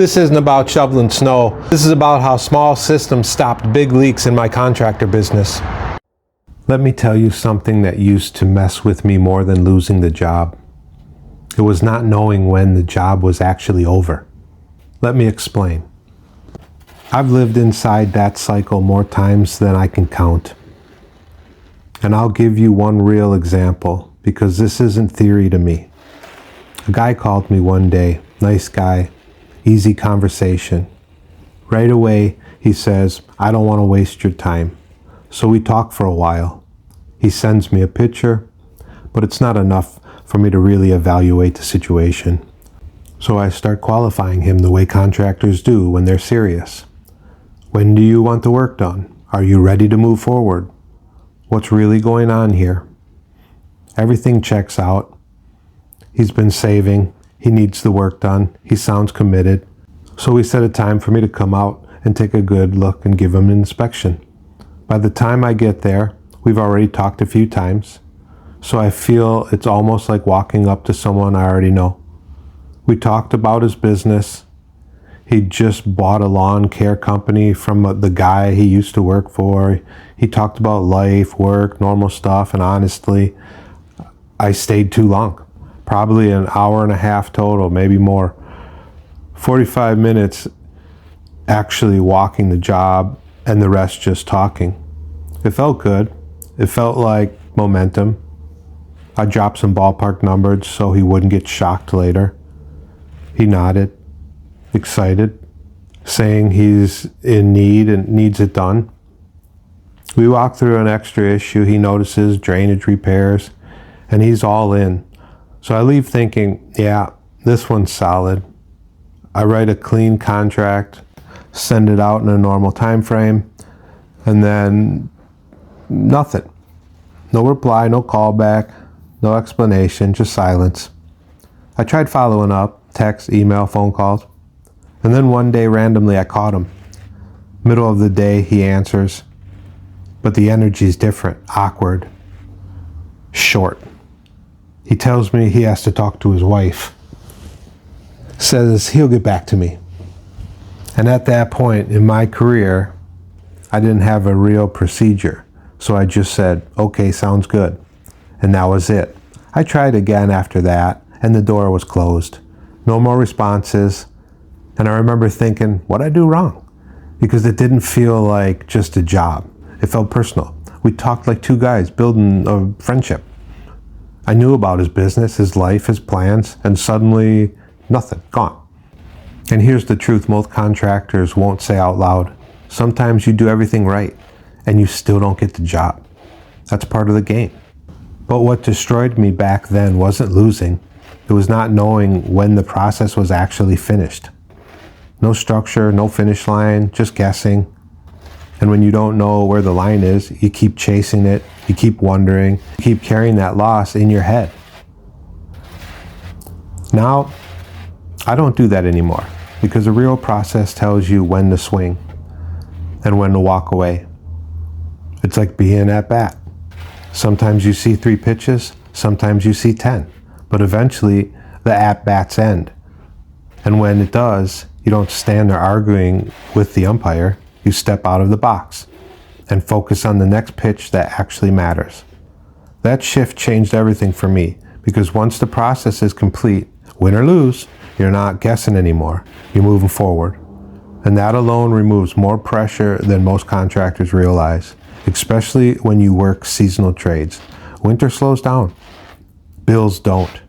This isn't about shoveling snow. This is about how small systems stopped big leaks in my contractor business. Let me tell you something that used to mess with me more than losing the job. It was not knowing when the job was actually over. Let me explain. I've lived inside that cycle more times than I can count. And I'll give you one real example, because this isn't theory to me. A guy called me one day, nice guy, easy conversation. Right away, he says, I don't want to waste your time. So we talk for a while. He sends me a picture, but it's not enough for me to really evaluate the situation. So I start qualifying him the way contractors do when they're serious. When do you want the work done? Are you ready to move forward? What's really going on here? Everything checks out. He's been saving. He needs the work done. He sounds committed. So we set a time for me to come out and take a good look and give him an inspection. By the time I get there, we've already talked a few times. So I feel it's almost like walking up to someone I already know. We talked about his business. He just bought a lawn care company from the guy he used to work for. He talked about life, work, normal stuff, and honestly, I stayed too long. Probably an hour and a half total, maybe more. 45 minutes actually walking the job and the rest just talking. It felt good. It felt like momentum. I dropped some ballpark numbers so he wouldn't get shocked later. He nodded, excited, saying he's in need and needs it done. We walked through an extra issue. He notices drainage repairs, and he's all in. So I leave thinking, yeah, this one's solid. I write a clean contract, send it out in a normal time frame, and then nothing. No reply, no callback, no explanation, just silence. I tried following up, text, email, phone calls, and then one day randomly I caught him. Middle of the day he answers, but the energy's different, awkward, short. He tells me he has to talk to his wife. Says he'll get back to me. And at that point in my career, I didn't have a real procedure. So I just said, okay, sounds good. And that was it. I tried again after that, and the door was closed. No more responses. And I remember thinking, what'd I do wrong? Because it didn't feel like just a job. It felt personal. We talked like two guys building a friendship. I knew about his business, his life, his plans, and suddenly nothing, gone. And here's the truth most contractors won't say out loud. Sometimes you do everything right, and you still don't get the job. That's part of the game. But what destroyed me back then wasn't losing. It was not knowing when the process was actually finished. No structure, no finish line, just guessing. And when you don't know where the line is, you keep chasing it, you keep wondering, you keep carrying that loss in your head. Now, I don't do that anymore, because the real process tells you when to swing and when to walk away. It's like being at bat. Sometimes you see 3 pitches, sometimes you see 10, but eventually the at-bats end. And when it does, you don't stand there arguing with the umpire. You step out of the box and focus on the next pitch that actually matters. That shift changed everything for me, because once the process is complete, win or lose, you're not guessing anymore. You're moving forward. And that alone removes more pressure than most contractors realize, especially when you work seasonal trades. Winter slows down. Bills don't.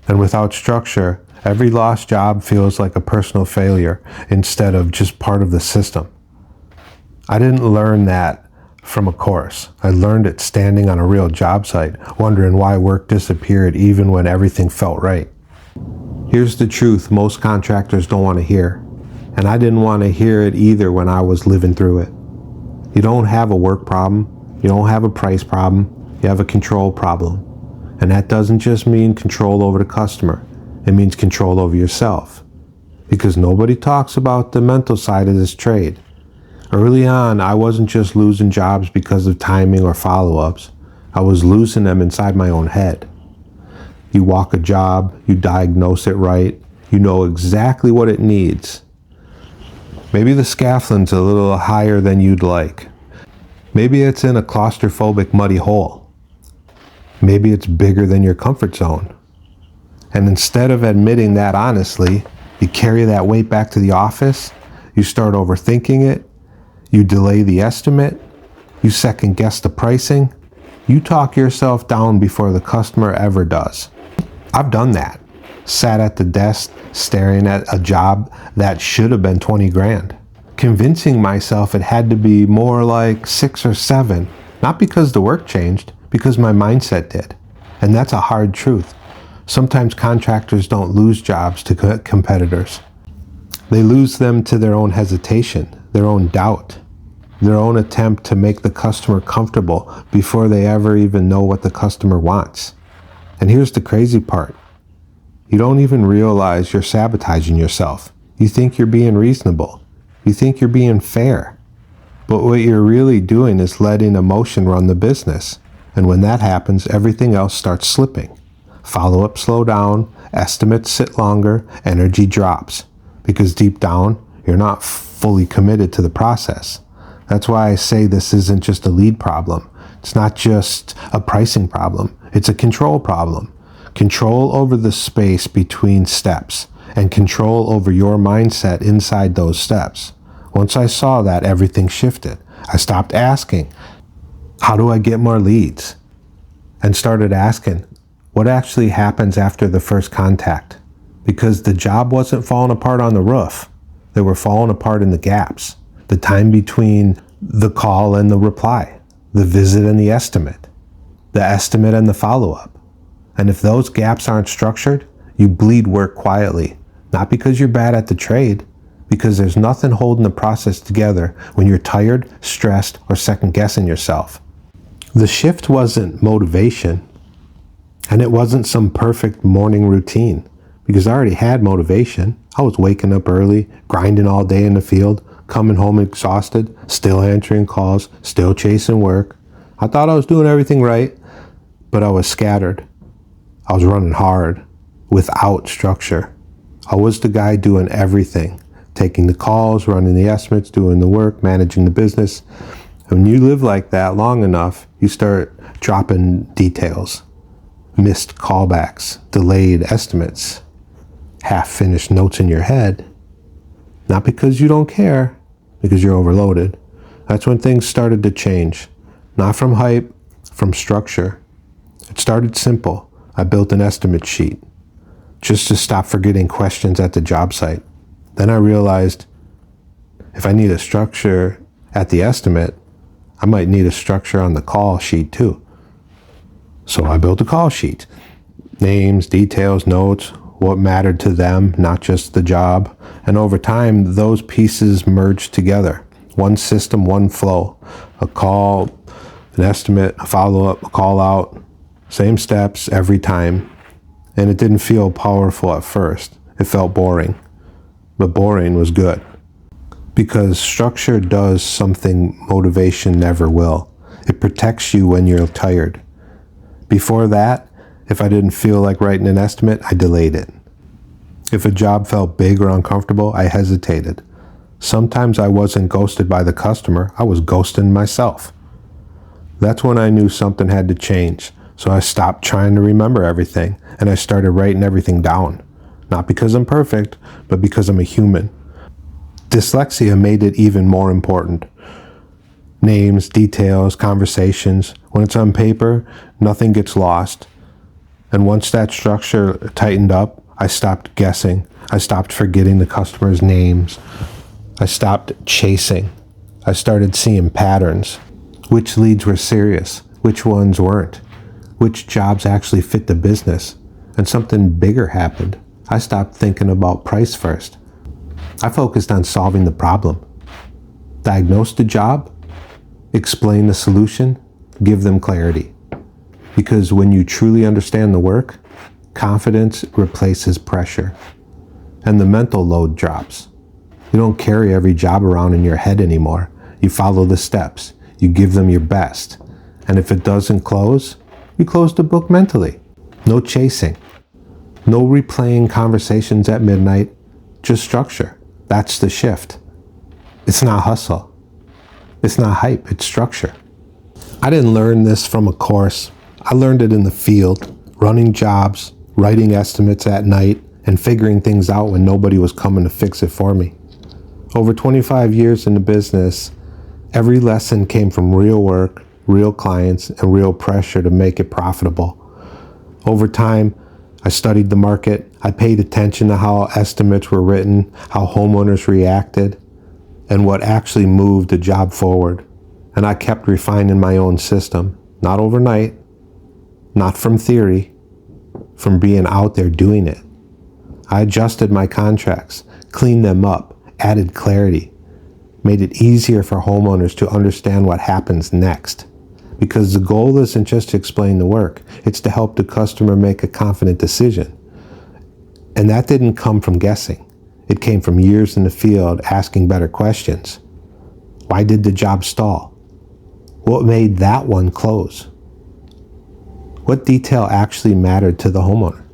And without structure, every lost job feels like a personal failure instead of just part of the system. I didn't learn that from a course. I learned it standing on a real job site, wondering why work disappeared even when everything felt right. Here's the truth most contractors don't want to hear. And I didn't want to hear it either when I was living through it. You don't have a work problem. You don't have a price problem. You have a control problem. And that doesn't just mean control over the customer. It means control over yourself. Because nobody talks about the mental side of this trade. Early on, I wasn't just losing jobs because of timing or follow-ups. I was losing them inside my own head. You walk a job, you diagnose it right, You know exactly what it needs. Maybe the scaffolding's a little higher than you'd like. Maybe it's in a claustrophobic muddy hole. Maybe it's bigger than your comfort zone. And instead of admitting that honestly, you carry that weight back to the office, you start overthinking it, you delay the estimate, you second guess the pricing, you talk yourself down before the customer ever does. I've done that. Sat at the desk staring at a job that should have been 20 grand. Convincing myself it had to be more like 6 or 7, not because the work changed, because my mindset did. And that's a hard truth. Sometimes contractors don't lose jobs to competitors. They lose them to their own hesitation, their own doubt, their own attempt to make the customer comfortable before they ever even know what the customer wants. And here's the crazy part. You don't even realize you're sabotaging yourself. You think you're being reasonable. You think you're being fair. But what you're really doing is letting emotion run the business. And when that happens, everything else starts slipping. Follow-up slow down, estimates sit longer, energy drops. Because deep down, you're not fully committed to the process. That's why I say this isn't just a lead problem. It's not just a pricing problem. It's a control problem. Control over the space between steps and control over your mindset inside those steps. Once I saw that, everything shifted. I stopped asking, how do I get more leads? And started asking, what actually happens after the first contact? Because the job wasn't falling apart on the roof. They were falling apart in the gaps. The time between the call and the reply, the visit and the estimate and the follow-up. And if those gaps aren't structured, you bleed work quietly. Not because you're bad at the trade, because there's nothing holding the process together when you're tired, stressed, or second-guessing yourself. The shift wasn't motivation, and it wasn't some perfect morning routine, because I already had motivation. I was waking up early, grinding all day in the field, coming home exhausted, still answering calls, still chasing work. I thought I was doing everything right, but I was scattered. I was running hard, without structure. I was the guy doing everything, taking the calls, running the estimates, doing the work, managing the business. And when you live like that long enough, you start dropping details, missed callbacks, delayed estimates, half-finished notes in your head. Not because you don't care, because you're overloaded. That's when things started to change. Not from hype, from structure. It started simple. I built an estimate sheet just to stop forgetting questions at the job site. Then I realized if I need a structure at the estimate, I might need a structure on the call sheet too. So I built a call sheet. Names, details, notes, what mattered to them, not just the job. And over time, those pieces merged together. One system, one flow. A call, an estimate, a follow-up, a call out. Same steps every time. And it didn't feel powerful at first. It felt boring. But boring was good. Because structure does something motivation never will. It protects you when you're tired. Before that, if I didn't feel like writing an estimate, I delayed it. If a job felt big or uncomfortable, I hesitated. Sometimes I wasn't ghosted by the customer, I was ghosting myself. That's when I knew something had to change. So I stopped trying to remember everything, and I started writing everything down. Not because I'm perfect, but because I'm a human. Dyslexia made it even more important. Names, details, conversations. When it's on paper, nothing gets lost. And once that structure tightened up, I stopped guessing. I stopped forgetting the customer's names. I stopped chasing. I started seeing patterns. Which leads were serious, which ones weren't. Which jobs actually fit the business. And something bigger happened. I stopped thinking about price first. I focused on solving the problem. Diagnose the job, explain the solution, give them clarity. Because when you truly understand the work, confidence replaces pressure. And the mental load drops. You don't carry every job around in your head anymore. You follow the steps. You give them your best. And if it doesn't close, you close the book mentally. No chasing. No replaying conversations at midnight, just structure. That's the shift. It's not hustle. It's not hype, it's structure. I didn't learn this from a course. I learned it in the field, running jobs, writing estimates at night, and figuring things out when nobody was coming to fix it for me. Over 25 years in the business, every lesson came from real work, real clients, and real pressure to make it profitable. Over time, I studied the market. I paid attention to how estimates were written, how homeowners reacted, and what actually moved the job forward. And I kept refining my own system, not overnight, not from theory, from being out there doing it. I adjusted my contracts, cleaned them up, added clarity, made it easier for homeowners to understand what happens next. Because the goal isn't just to explain the work, it's to help the customer make a confident decision. And that didn't come from guessing. It came from years in the field asking better questions. Why did the job stall? What made that one close? What detail actually mattered to the homeowner?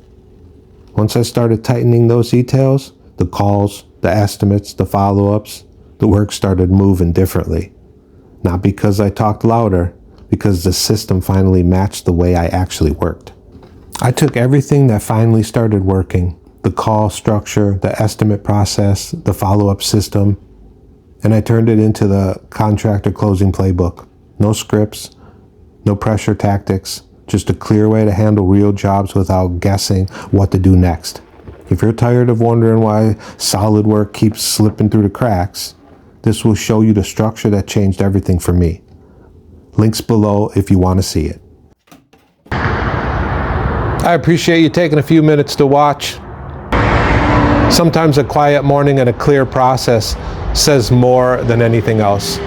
Once I started tightening those details, the calls, the estimates, the follow-ups, the work started moving differently. Not because I talked louder, because the system finally matched the way I actually worked. I took everything that finally started working, the call structure, the estimate process, the follow-up system, and I turned it into the contractor closing playbook. No scripts, no pressure tactics, just a clear way to handle real jobs without guessing what to do next. If you're tired of wondering why solid work keeps slipping through the cracks, this will show you the structure that changed everything for me. Links below if you want to see it. I appreciate you taking a few minutes to watch. Sometimes a quiet morning and a clear process says more than anything else.